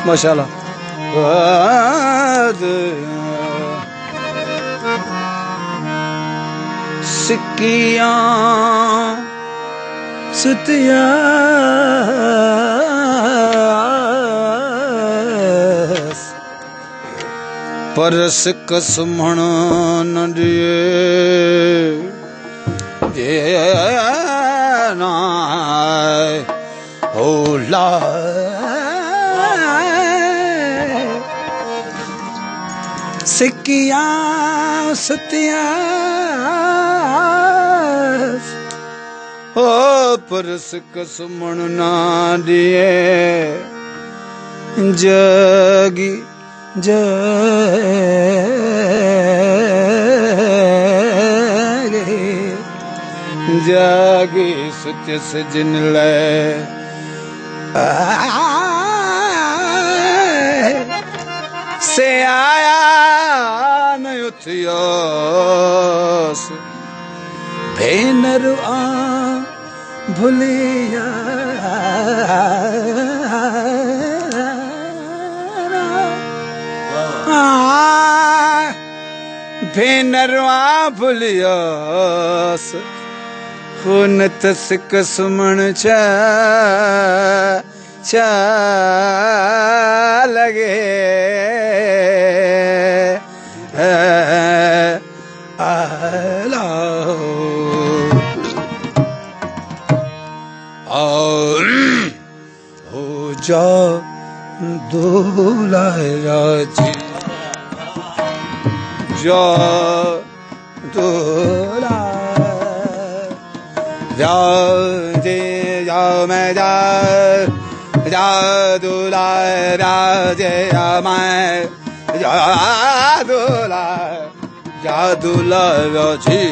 माशाल्लाह। सिक्कियां सुतिया परस कसमण न दिए नाय होला सिक्कियां सुतिया ओ परस कसमण ना दिए जगी जागी सुत्य सजन ले से आया न उथियोस भेनर आ भूलिया भेनरवा भूलियोस खून तस्क सुमन चा लगे आला हो जा दुलाया जी जा दुला जाओ जी जाओ मैं जा दुला राजे मैं जादूला राजी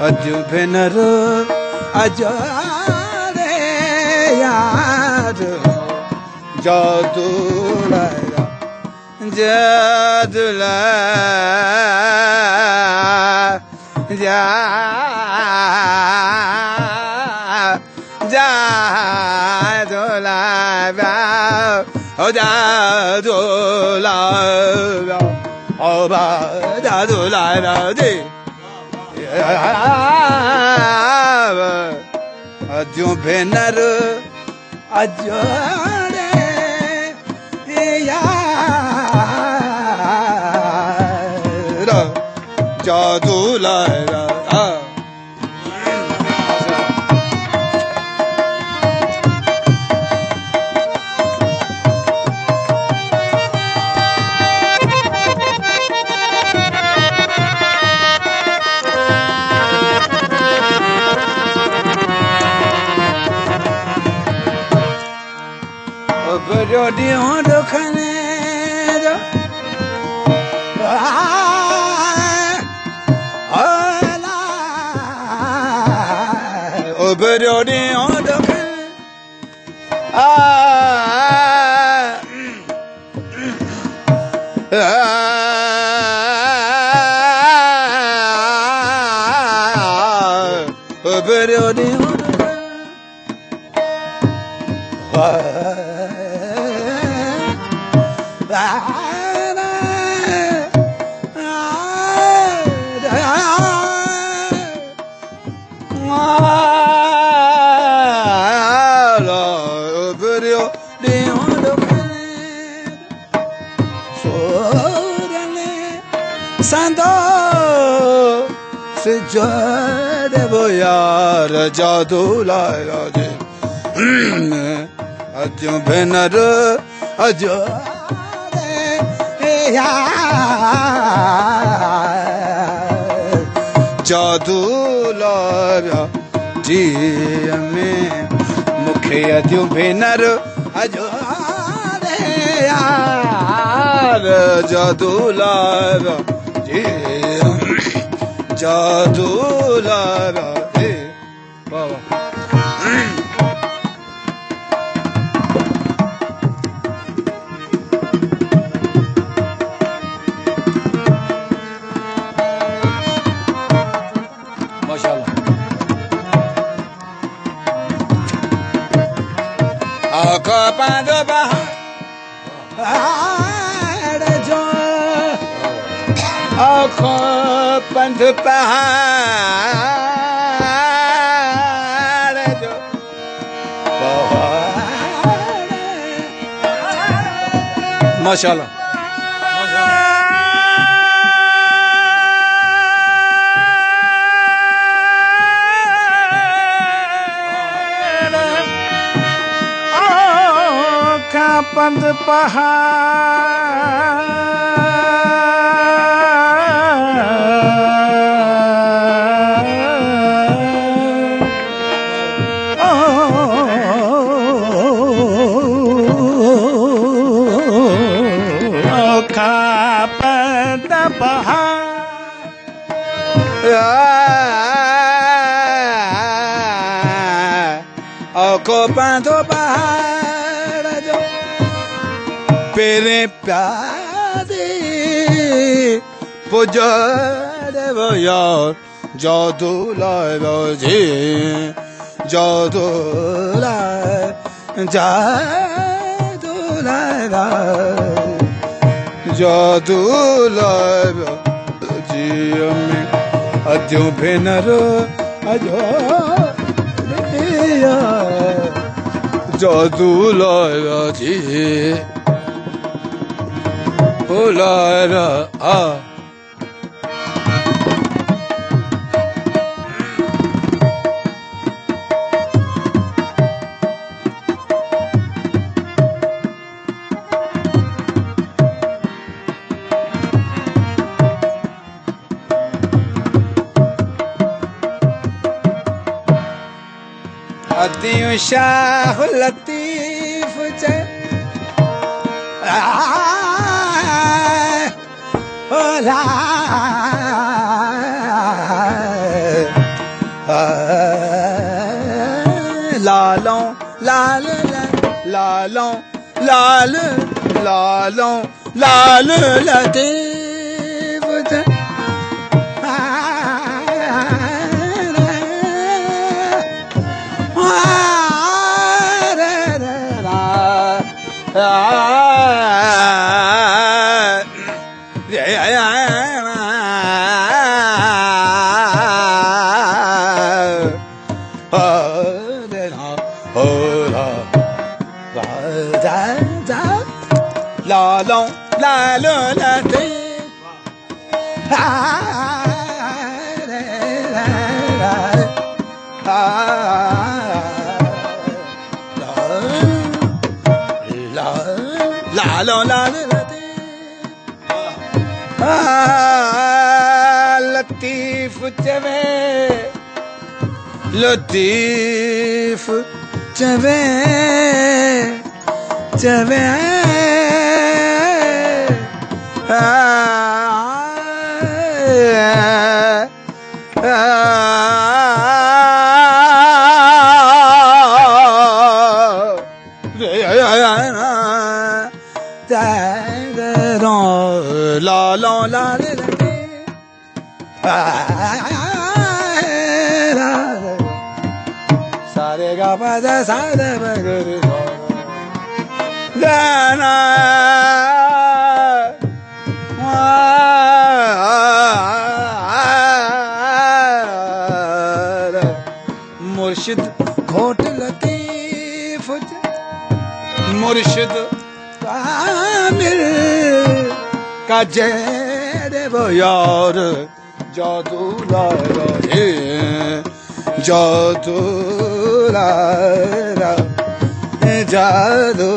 अज भेनर अज रे यार जादूला जादूला जा जादूला ओ जादूला ओ जादूला राजे अजो भेनर अजो रे यार जादूला Berodion dokane do ala o berodion dokane o berodion Sando se jade wo yaar jadula raje ajo benar ajo yaar jadula ji me mukhe ajo benar ajo यार जादू लाया जी जादू लाया जी बाबा आँखों बंद पहाड़ जो आँखों बंद पहाड़ जो माशाल्लाह बंद आँखों बांधो पहाड़ जो पेरे प्यारे पुजारे वो यार जादू लाया जी जादू लाया जादू लाया जादू लाया जी में अद्यों भेनर अजो जादू लाया जी लाया आ अतियों शाह लतीफ चे ला लालों लाल लालों लाल लालों लाल लतीफ चे लालों लालों लती लालों लाल लतीफ चवे लतीफ चवे चवे लालों लाल सारे गा पदा सारे बगरे जाना मुर्शिद घोट लतीफ मुर्शिद कामिल का जेरे वो यार जादू लाया जी जादू लाया जादू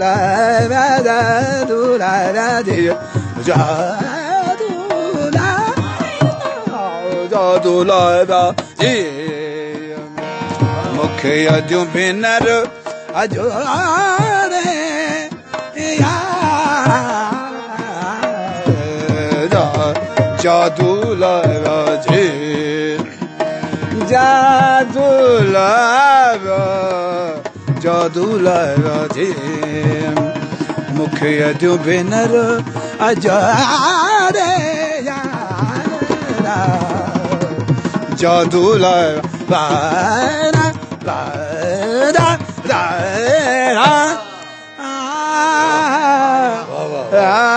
लाया जादू लाया जी जादू लाया जादू लाया जी मुखे अजो भेनर अजो रे जादू लाया जी जादू लाया जादू लाया जी मुखे अजो भेनर अजारे जादू लाया रा